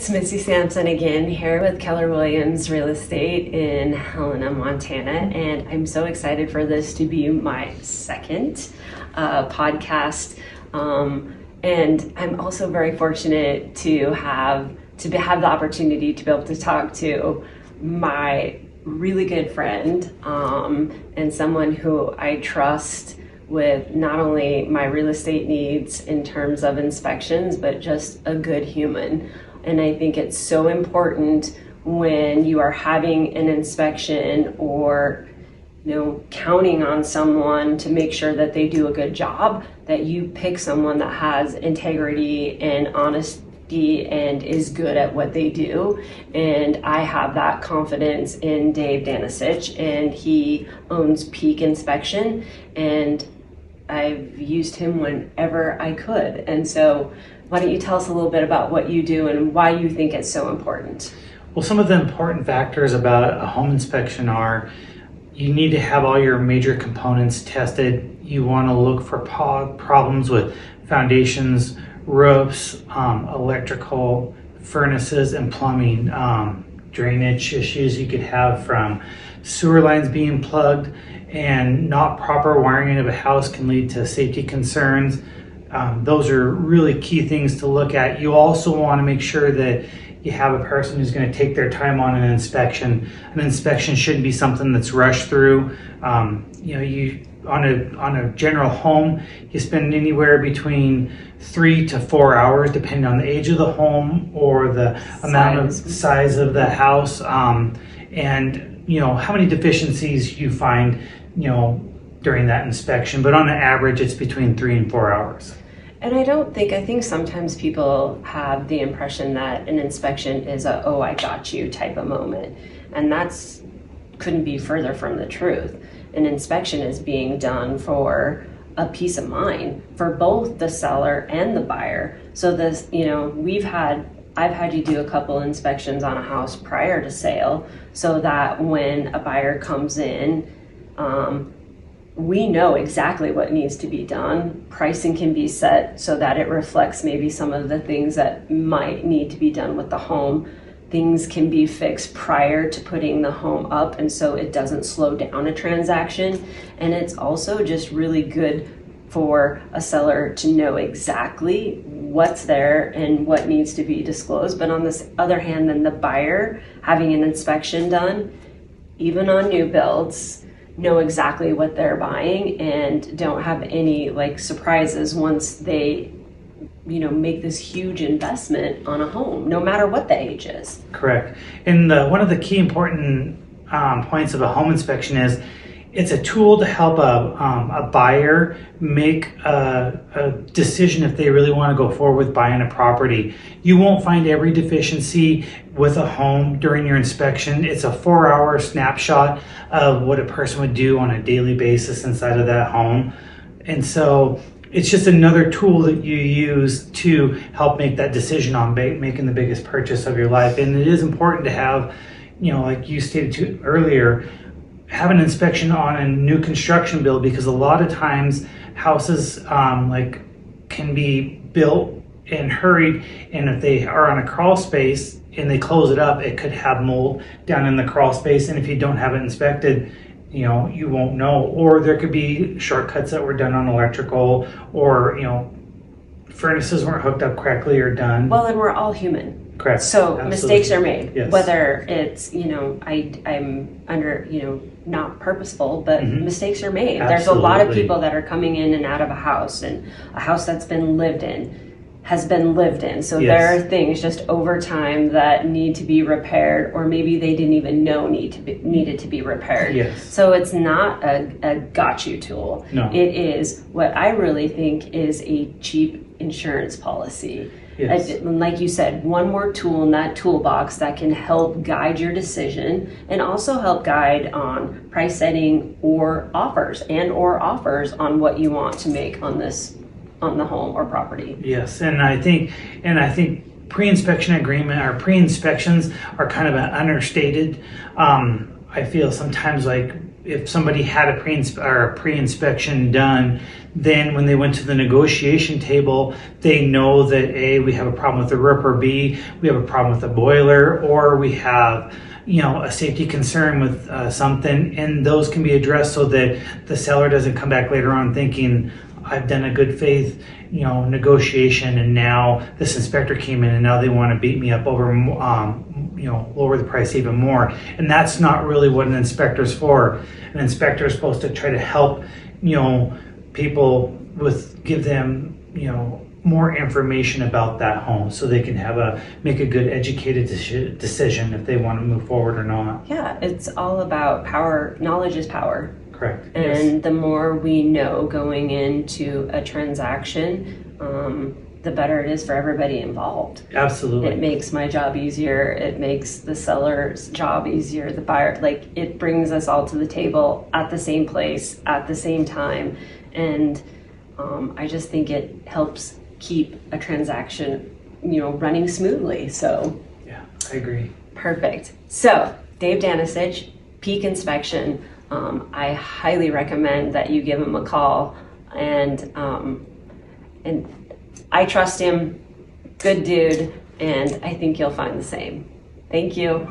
It's Missy Sampson again here with Keller Williams Real Estate in Helena, Montana, and I'm so excited for this to be my second podcast. And I'm also very fortunate to have the opportunity to be able to talk to my really good friend and someone who I trust with not only my real estate needs in terms of inspections, but just a good human. And I think it's so important when you are having an inspection or counting on someone to make sure that they do a good job, that you pick someone that has integrity and honesty and is good at what they do. And I have that confidence in Dave Danicich, and he owns Peak Inspection, and I've used him whenever I could. And so why don't you tell us a little bit about what you do and why you think it's so important? Well, some of the important factors about a home inspection are you need to have all your major components tested. You want to look for problems with foundations, roofs, electrical, furnaces, and plumbing. Drainage issues you could have from sewer lines being plugged, and not proper wiring of a house can lead to safety concerns. Those are really key things to look at. You also want to make sure that you have a person who's going to take their time on an inspection. An inspection shouldn't be something that's rushed through. You on a general home, you spend anywhere between 3 to 4 hours, depending on the age of the home or the amount of size of the house, and how many deficiencies you find during that inspection. But on an average, it's between 3 and 4 hours. And I think sometimes people have the impression that an inspection is a, oh, I got you type of moment. And couldn't be further from the truth. An inspection is being done for a peace of mind for both the seller and the buyer. So this, I've had you do a couple inspections on a house prior to sale so that when a buyer comes in, we know exactly what needs to be done. Pricing can be set so that it reflects maybe some of the things that might need to be done with the home. Things can be fixed prior to putting the home up, and so it doesn't slow down a transaction. And it's also just really good for a seller to know exactly what's there and what needs to be disclosed. But on this other hand, then the buyer having an inspection done, even on new builds, know exactly what they're buying and don't have any surprises once they make this huge investment on a home, no matter what the age is. Correct. And one of the key important points of a home inspection is it's a tool to help a buyer make a decision if they really want to go forward with buying a property. You won't find every deficiency with a home during your inspection. It's a 4-hour snapshot of what a person would do on a daily basis inside of that home. And so it's just another tool that you use to help make that decision on making the biggest purchase of your life. And it is important to have, like you stated earlier, have an inspection on a new construction build, because a lot of times houses can be built and hurried, and if they are on a crawl space and they close it up, it could have mold down in the crawl space, and if you don't have it inspected, you won't know. Or there could be shortcuts that were done on electrical, or furnaces weren't hooked up correctly or done. Well, and we're all human. Correct. So Absolutely. Mistakes are made. Yes. Whether it's I'm under not purposeful, but mistakes are made. Absolutely. There's a lot of people that are coming in and out of a house, and a house that's been lived in has been lived in. So Yes. there are things just over time that need to be repaired, or maybe they didn't even know needed to be repaired. Yes. So it's not a got you tool. No. It is what I really think is a cheap insurance policy. Yes. Like you said, one more tool in that toolbox that can help guide your decision, and also help guide on price setting or offers on what you want to make on the home or property. Yes, and I think pre-inspection agreement or pre-inspections are kind of an understated. I feel sometimes if somebody had a pre-inspection done, then when they went to the negotiation table, they know that A, we have a problem with the roof, or B, we have a problem with the boiler, or we have, you know, a safety concern with something, and those can be addressed so that the seller doesn't come back later on thinking, I've done a good faith, you know, negotiation, and now this inspector came in and now they want to beat me up over, you know, lower the price even more. And that's not really what an inspector's for. An inspector is supposed to try to help, you know, people give them, you know, more information about that home so they can make a good educated decision if they want to move forward or not. Yeah, it's all about power. Knowledge is power. Correct. And yes. The more we know going into a transaction, the better it is for everybody involved. Absolutely. It makes my job easier. It makes the seller's job easier. The buyer, like, it brings us all to the table at the same place at the same time. And I just think it helps keep a transaction, you know, running smoothly. So yeah, I agree. Perfect. So Dave Danicich, Peak Inspection. I highly recommend that you give him a call, and I trust him. Good dude, and I think you'll find the same. Thank you.